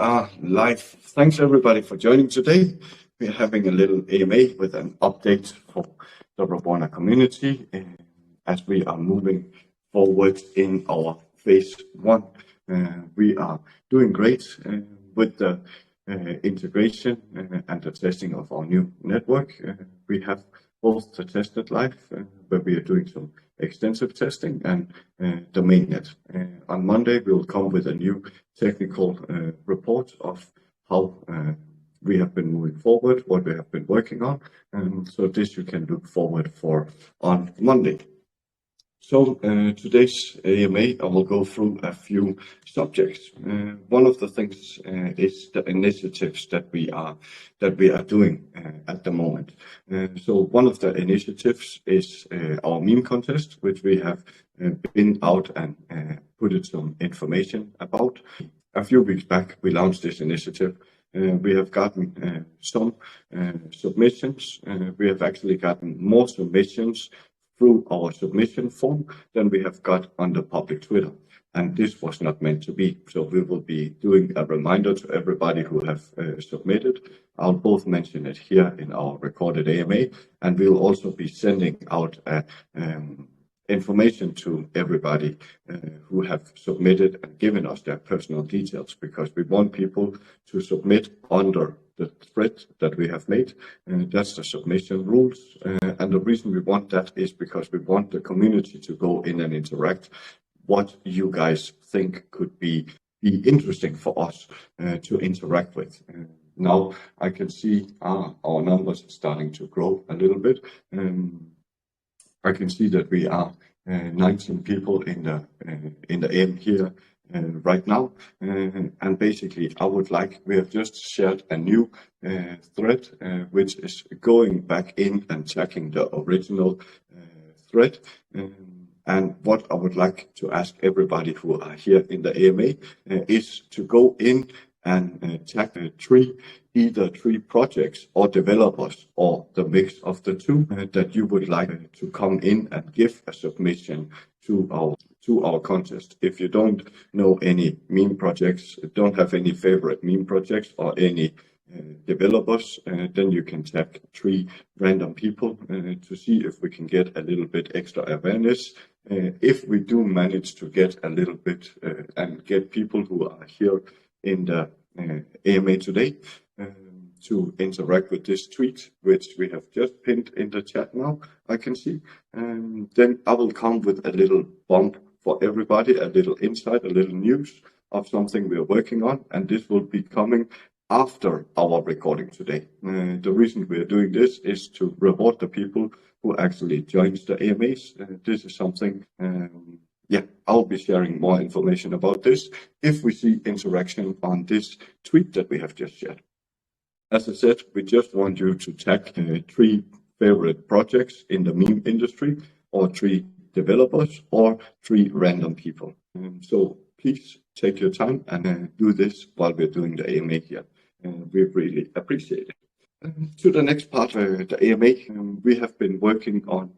are live. Thanks everybody for joining today. We're having a little AMA with an update for the Roburna community as we are moving forward in our phase 1. We are doing great with the integration and the testing of our new network. We have both the tested live, where we are doing some extensive testing, and the mainnet. On Monday, we will come with a new technical report of how we have been moving forward, what we have been working on, so this you can look forward for on Monday. So today's AMA, I will go through a few subjects. One of the things is the initiatives that we are doing at the moment. So one of the initiatives is our meme contest, which we have been out and put some information about. A few weeks back, we launched this initiative. We have gotten some submissions. We have actually gotten more submissions through our submission form than we have got on the public Twitter. And this was not meant to be. So we will be doing a reminder to everybody who have submitted. I'll both mention it here in our recorded AMA, and we'll also be sending out information to everybody who have submitted and given us their personal details, because we want people to submit under the thread that we have made. That's the submission rules. And the reason we want that is because we want the community to go in and interact what you guys think could be interesting for us to interact with. Now I can see our numbers starting to grow a little bit. I can see that we are 19 people in the AM here right now, and basically we have just shared a new thread which is going back in and checking the original thread. And what I would like to ask everybody who are here in the AMA is to go in and check either three projects or developers, or the mix of the two, that you would like to come in and give a submission to our contest. If you don't know any meme projects, don't have any favorite meme projects or any developers, then you can tag 3 random people to see if we can get a little bit extra awareness. If we do manage to get a little bit and get people who are here in the AMA today to interact with this tweet, which we have just pinned in the chat now, I can see, then I will come with a little bump for everybody, a little insight, a little news of something we are working on, and this will be coming after our recording today. The reason we are doing this is to reward the people who actually joins the AMAs. This is something, I'll be sharing more information about this if we see interaction on this tweet that we have just shared. As I said, we just want you to tag 3 favorite projects in the meme industry, or 3 developers, or 3 random people. So please take your time and do this while we're doing the AMA here. We really appreciate it. To the next part of the AMA, we have been working on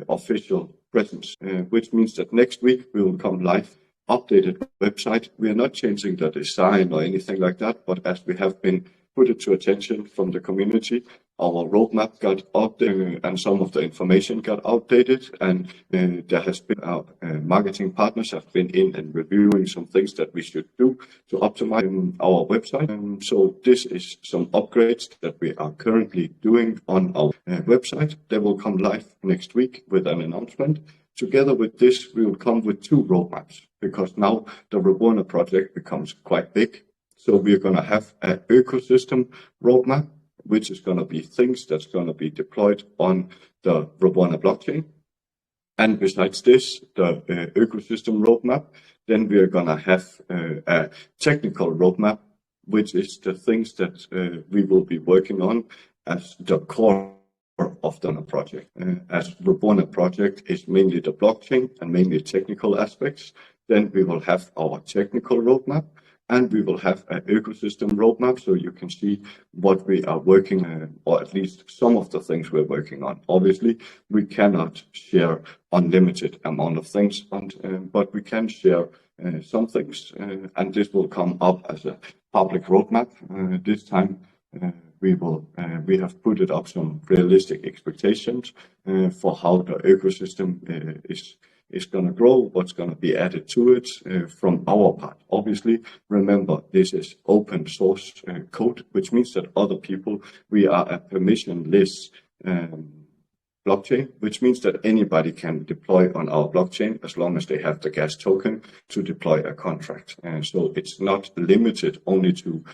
official presence, which means that next week we will come live, updated website. We are not changing the design or anything like that, but as we have been put it to attention from the community, our roadmap got updated and some of the information got outdated, and there has been our marketing partners have been in and reviewing some things that we should do to optimize our website. So this is some upgrades that we are currently doing on our website. They will come live next week with an announcement. Together with this, we will come with 2 roadmaps, because now the Roburna project becomes quite big. So we're going to have an ecosystem roadmap, which is going to be things that's going to be deployed on the Roburna blockchain. And besides this, the ecosystem roadmap, then we are going to have a technical roadmap, which is the things that we will be working on as the core of the project. As Roburna project is mainly the blockchain and mainly technical aspects, then we will have our technical roadmap. And we will have an ecosystem roadmap, so you can see what we are working on, or at least some of the things we're working on. Obviously, we cannot share unlimited amount of things, but we can share some things, and this will come up as a public roadmap. This time we have put it up some realistic expectations for how the ecosystem is going to grow, what's going to be added to it from our part. Obviously, remember, this is open source code, which means that other people, we are a permissionless blockchain, which means that anybody can deploy on our blockchain as long as they have the gas token to deploy a contract. So it's not limited only to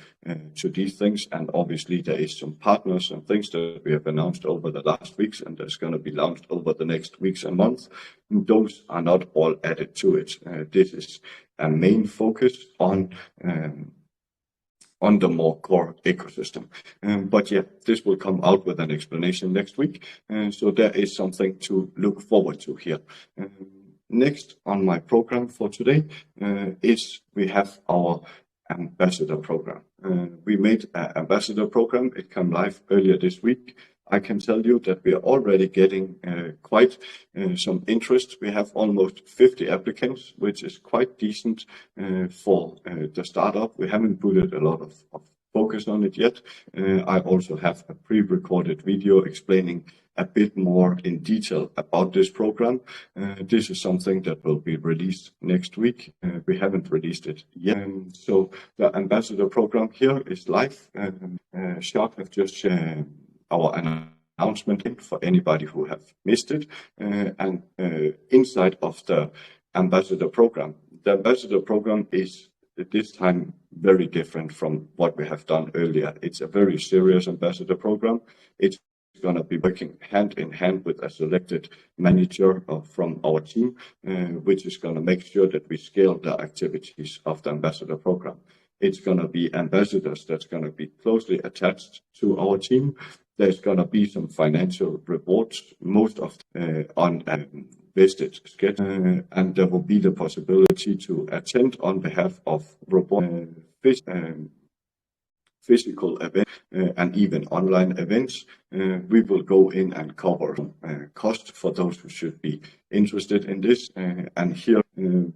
these things. And obviously there is some partners and things that we have announced over the last weeks, and that's going to be launched over the next weeks and months. Those are not all added to it. This is a main focus on the more core ecosystem. But yeah, this will come out with an explanation next week. So there is something to look forward to here. Next on my program for today is we have our ambassador program. We made an ambassador program. It came live earlier this week. I can tell you that we are already getting quite some interest. We have almost 50 applicants, which is quite decent for the startup. We haven't put a lot of focus on it yet. I also have a pre-recorded video explaining a bit more in detail about this program. This is something that will be released next week. We haven't released it yet. So the ambassador program here is live. Shark have just our announcement for anybody who have missed it, and inside of the ambassador program. The ambassador program is this time very different from what we have done earlier. It's a very serious ambassador program. It's going to be working hand in hand with a selected manager from our team, which is going to make sure that we scale the activities of the ambassador program. It's going to be ambassadors that's going to be closely attached to our team. There's going to be some financial rewards, most of on a vested schedule, and there will be the possibility to attend on behalf of Roburna physical events and even online events. We will go in and cover cost for those who should be interested in this. And here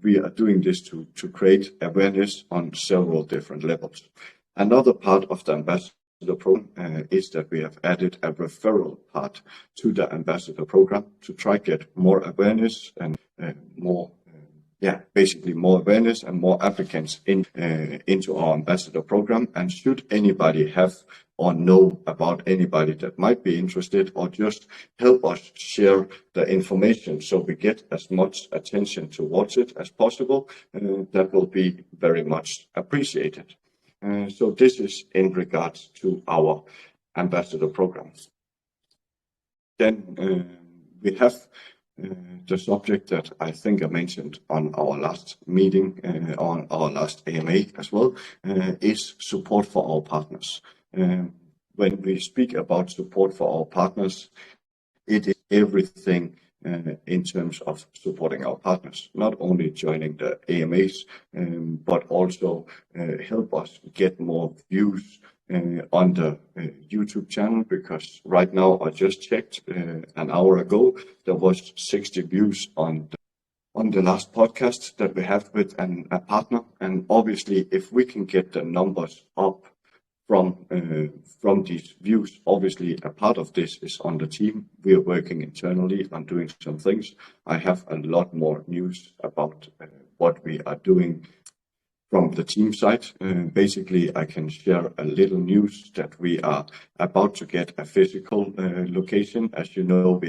we are doing this to create awareness on several different levels. Another part of the ambassador program is that we have added a referral part to the ambassador program to try get more awareness and basically more awareness and more applicants into our ambassador program. And should anybody have or know about anybody that might be interested, or just help us share the information so we get as much attention towards it as possible, that will be very much appreciated. So this is in regards to our ambassador programs. Then we have the subject that I think I mentioned on our last meeting, on our last AMA as well, is support for our partners. When we speak about support for our partners, it is everything in terms of supporting our partners, not only joining the AMAs, but also help us get more views on the YouTube channel, because right now I just checked an hour ago, there was 60 views on the last podcast that we have with a partner. And obviously, if we can get the numbers up from these views, obviously a part of this is on the team. We are working internally on doing some things. I have a lot more news about what we are doing from the team side. Basically, I can share a little news that we are about to get a physical location. As you know,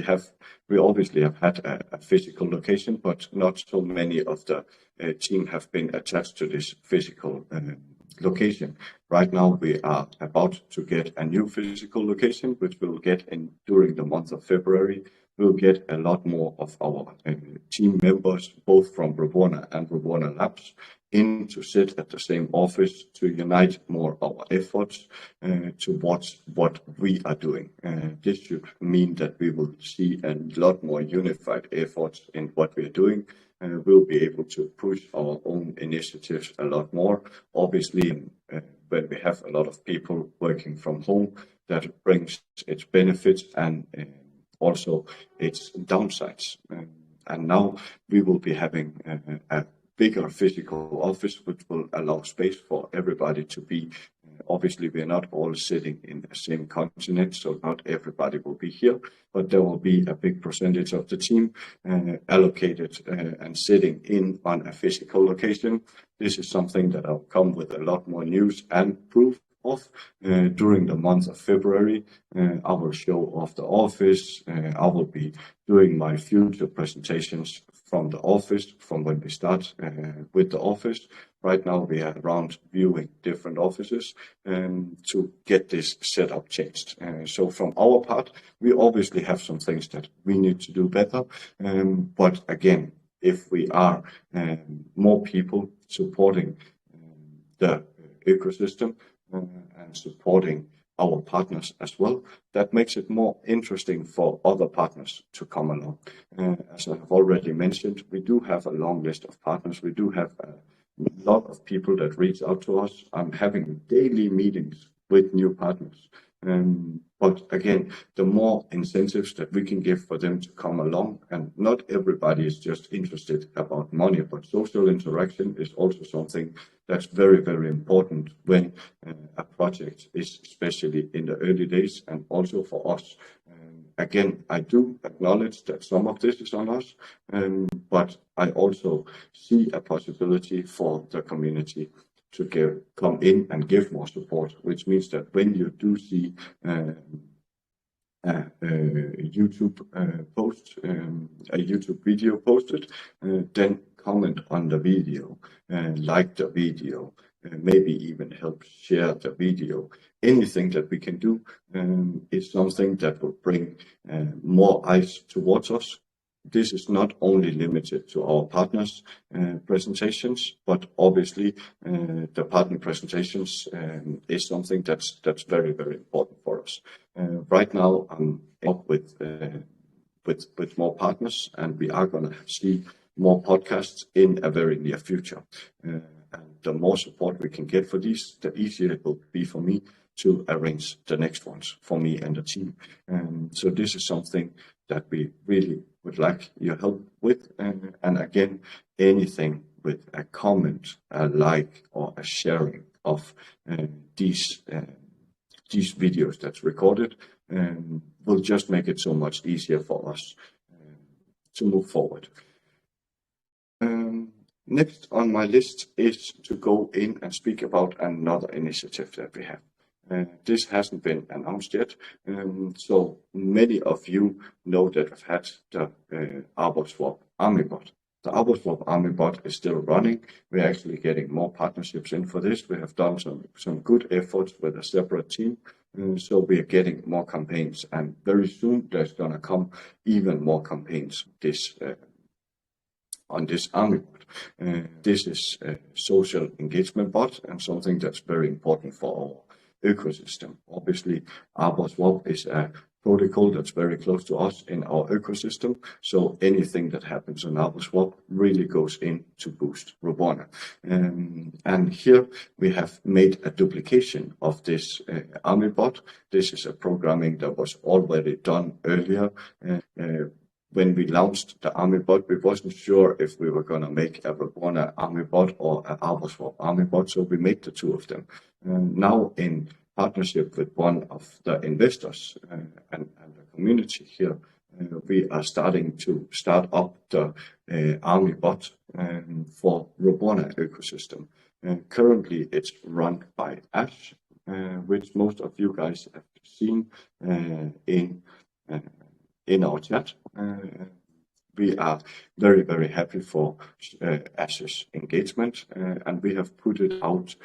we obviously have had a physical location, but not so many of the team have been attached to this physical location. Right now, we are about to get a new physical location, which we'll get during the month of February. We'll get a lot more of our team members, both from Roburna and Roburna Labs, in to sit at the same office to unite more our efforts towards what we are doing. This should mean that we will see a lot more unified efforts in what we are doing. We'll be able to push our own initiatives a lot more. Obviously, when we have a lot of people working from home, that brings its benefits and also its downsides. And now we will be having a bigger physical office, which will allow space for everybody to be. Obviously, we are not all sitting in the same continent, so not everybody will be here, but there will be a big percentage of the team allocated and sitting in on a physical location. This is something that I'll come with a lot more news and proof of during the month of February. I will show off the office. I will be doing my future presentations from the office, from when we start with the office. Right now we are around viewing different offices to get this setup changed. So from our part, we obviously have some things that we need to do better. But again, if we are more people supporting the ecosystem and supporting our partners as well, that makes it more interesting for other partners to come along. As I have already mentioned, we do have a long list of partners. We do have a lot of people that reach out to us. I'm having daily meetings with new partners. But again, the more incentives that we can give for them to come along, and not everybody is just interested about money, but social interaction is also something that's very, very important when a project is especially in the early days, and also for us. Again, I do acknowledge that some of this is on us, but I also see a possibility for the community to come in and give more support, which means that when you do see a YouTube post, a YouTube video posted, then comment on the video, like the video, maybe even help share the video. Anything that we can do is something that will bring more eyes towards us. This is not only limited to our partners' presentations, but obviously the partner presentations is something that's very, very important for us. Right now, I'm up with more partners, and we are going to see more podcasts in a very near future. And the more support we can get for these, the easier it will be for me to arrange the next ones for me and the team. So this is something that we really would like your help with. And again, anything with a comment, a like, or a sharing of these videos that's recorded will just make it so much easier for us to move forward. Next on my list is to go in and speak about another initiative that we have. This hasn't been announced yet, so many of you know that we've had the ArborSwap Army Bot. The ArborSwap Army Bot is still running. We're actually getting more partnerships in for this. We have done some good efforts with a separate team, so we are getting more campaigns, and very soon there's going to come even more campaigns on this Army Bot. This is a social engagement bot and something that's very important for our ecosystem. Obviously, ArborSwap is a protocol that's very close to us in our ecosystem, so anything that happens on ArborSwap really goes in to boost Roburna. And here we have made a duplication of this Army Bot. This is a programming that was already done earlier. When we launched the Army Bot, we wasn't sure if we were going to make a Roburna Army Bot or an ArborSwap Army Bot, so we made the two of them. Now, in partnership with one of the investors and the community here, we are starting to start up the Army Bot for Roburna ecosystem. Currently, it's run by Ash, which most of you guys have seen in our chat. We are very, very happy for Ash's engagement, and we have put it out.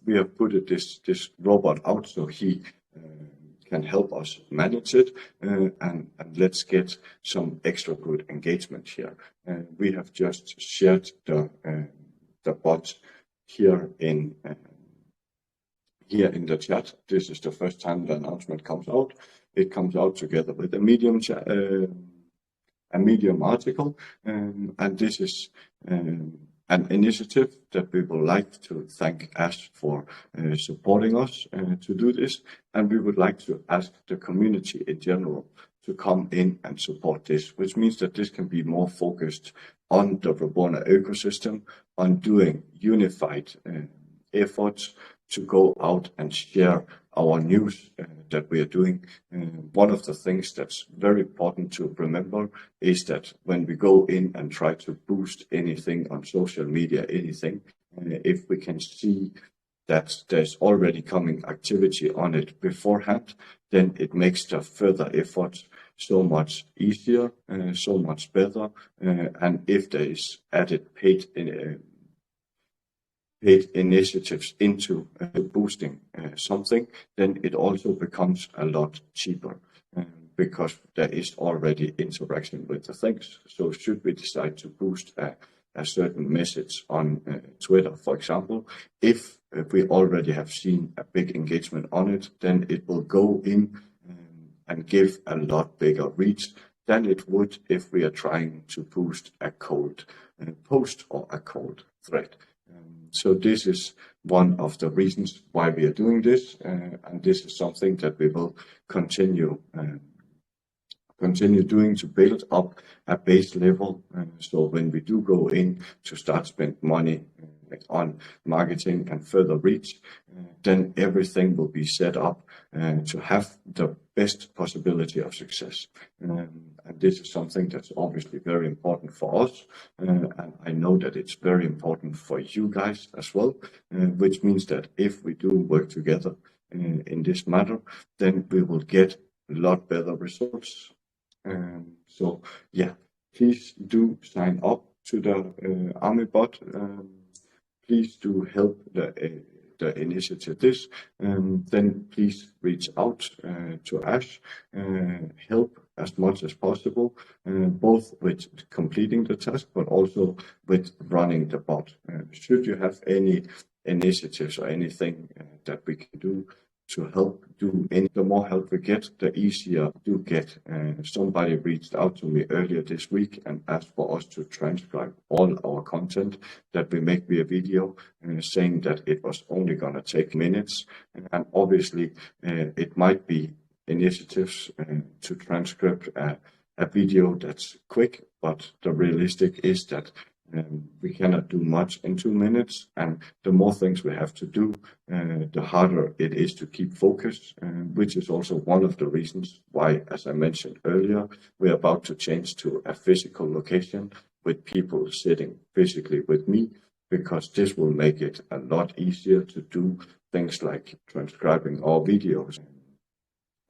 We have put this robot out so he can help us manage it, and let's get some extra good engagement here. We have just shared the bot here in the chat. This is the first time the announcement comes out. It comes out together with a Medium article, and this is an initiative that we would like to thank Ash for supporting us to do this, and we would like to ask the community in general to come in and support this, which means that this can be more focused on the Roburna ecosystem, on doing unified efforts to go out and share our news that we are doing. One of the things that's very important to remember is that when we go in and try to boost anything on social media, if we can see that there's already coming activity on it beforehand, then it makes the further efforts so much easier, so much better. And if there is added paid initiatives into boosting something, then it also becomes a lot cheaper because there is already interaction with the things. So should we decide to boost a certain message on Twitter, for example, if we already have seen a big engagement on it, then it will go in and give a lot bigger reach than it would if we are trying to boost a cold post or a cold thread. So this is one of the reasons why we are doing this, and this is something that we will continue doing to build up a base level. So when we do go in to start spend money on marketing and further reach, then everything will be set up to have the best possibility of success. And this is something that's obviously very important for us, and I know that it's very important for you guys as well, which means that if we do work together in this matter, then we will get a lot better results. So yeah, please do sign up to the Army bot. Please do help the initiative this, then please reach out to Ash, help as much as possible, both with completing the task, but also with running the bot. Should you have any initiatives or anything that we can do to help the more help we get, the easier to get. Somebody reached out to me earlier this week and asked for us to transcribe all our content that we make via video, saying that it was only going to take minutes. And obviously, it might be initiatives to transcribe a video that's quick, but the realistic is that we cannot do much in 2 minutes, and the more things we have to do, the harder it is to keep focused, which is also one of the reasons why, as I mentioned earlier, we're about to change to a physical location with people sitting physically with me, because this will make it a lot easier to do things like transcribing our videos,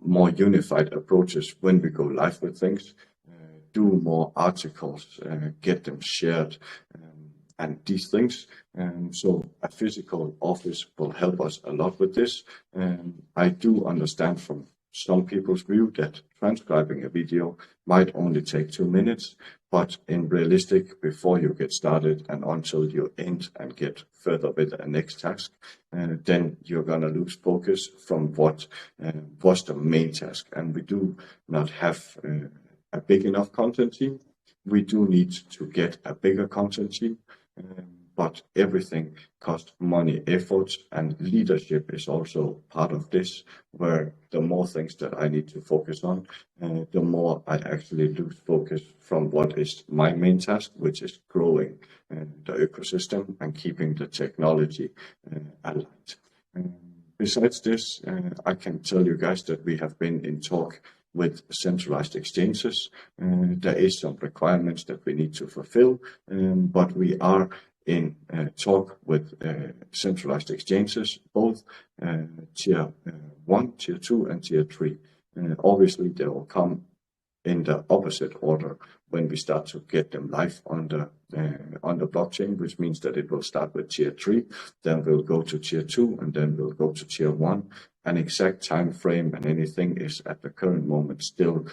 more unified approaches when we go live with things, do more articles, get them shared, and these things. So a physical office will help us a lot with this. I do understand from some people's view that transcribing a video might only take 2 minutes, but in realistic, before you get started and until you end and get further with the next task, then you're going to lose focus from what was the main task. And we do not have a big enough content team. We do need to get a bigger content team, but everything costs money, efforts, and leadership is also part of this, where the more things that I need to focus on, the more I actually lose focus from what is my main task, which is growing the ecosystem and keeping the technology aligned. Besides this, I can tell you guys that we have been in talk with centralized exchanges. There is some requirements that we need to fulfill, but we are in talk with centralized exchanges, both tier 1, tier 2, and tier 3. Obviously, they will come in the opposite order when we start to get them live on the blockchain, which means that it will start with tier 3, then we'll go to tier 2, and then we'll go to tier 1. An exact time frame and anything is at the current moment still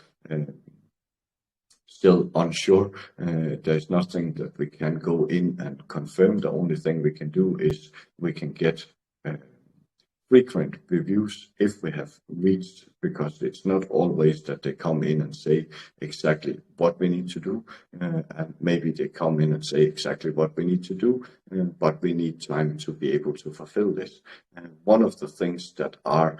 unsure. There's nothing that we can go in and confirm. The only thing we can do is we can get frequent reviews if we have reached, because it's not always that they come in and say exactly what we need to do, and maybe they come in and say exactly what we need to do, but we need time to be able to fulfill this. One of the things that are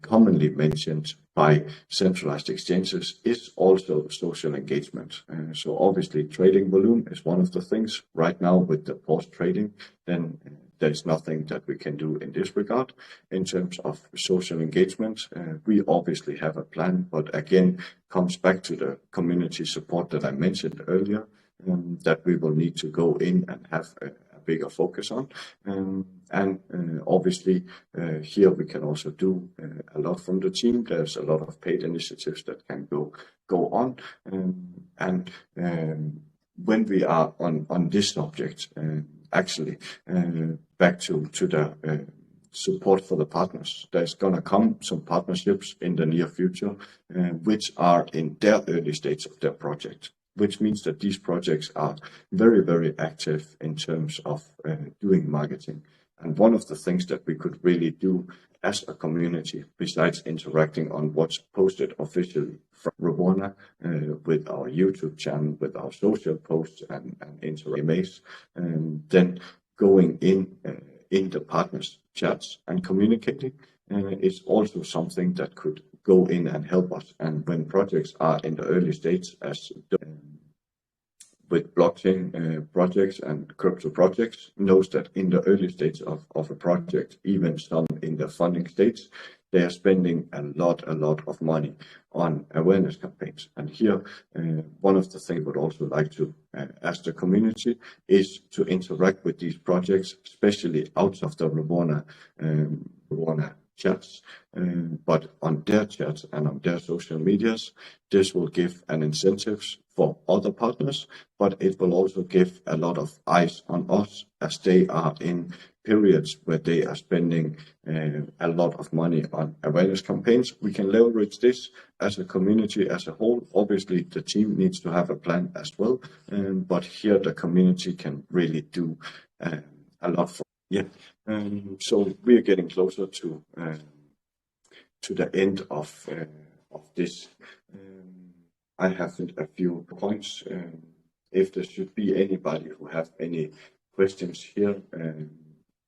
commonly mentioned by centralized exchanges is also social engagement. So obviously trading volume is one of the things. Right now with the pause trading, then there's nothing that we can do in this regard. In terms of social engagement, we obviously have a plan, but again, comes back to the community support that I mentioned earlier, that we will need to go in and have a bigger focus on. Obviously, here we can also do a lot from the team. There's a lot of paid initiatives that can go on. When we are on this subject, actually, back to the support for the partners, there's gonna come some partnerships in the near future, which are in their early stage of their project, which means that these projects are very, very active in terms of doing marketing. And one of the things that we could really do as a community, besides interacting on what's posted officially from Roburna, with our YouTube channel, with our social posts and emails, then going in the partners chats and communicating is also something that could go in and help us. And when projects are in the early stage, as with blockchain projects and crypto projects, knows that in the early stage of a project, even some in the funding stage, they are spending a lot of money on awareness campaigns. And here, one of the things I would also like to ask the community is to interact with these projects, especially out of the Roburna chats, but on their chats and on their social medias. This will give an incentive for other partners, but it will also give a lot of eyes on us, as they are in periods where they are spending a lot of money on awareness campaigns. We can leverage this as a community as a whole. Obviously, the team needs to have a plan as well, but here the community can really do a lot for. So we are getting closer to the end of this. I have a few points. If there should be anybody who have any questions here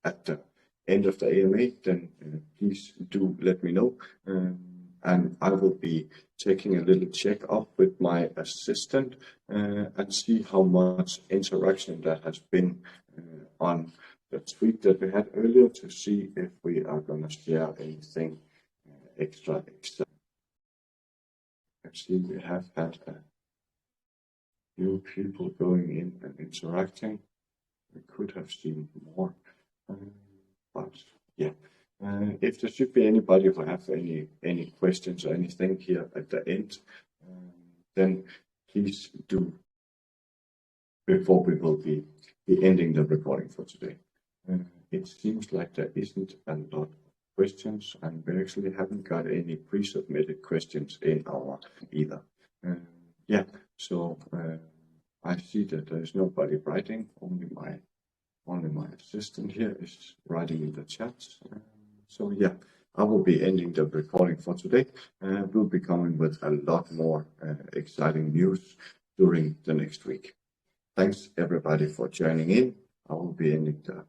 at the end of the AMA, then please do let me know, and I will be taking a little check up with my assistant and see how much interaction there has been on the tweet that we had earlier, to see if we are going to share anything extra. Let's see, we have had a few people going in and interacting. We could have seen more, but yeah. If there should be anybody who have any questions or anything here at the end, then please do, before we will be ending the recording for today. It seems like there isn't a lot of questions, and we actually haven't got any pre-submitted questions in our either. So I see that there is nobody writing. Only my assistant here is writing in the chat. So yeah, I will be ending the recording for today. We'll be coming with a lot more exciting news during the next week. Thanks everybody for joining in. I will be ending the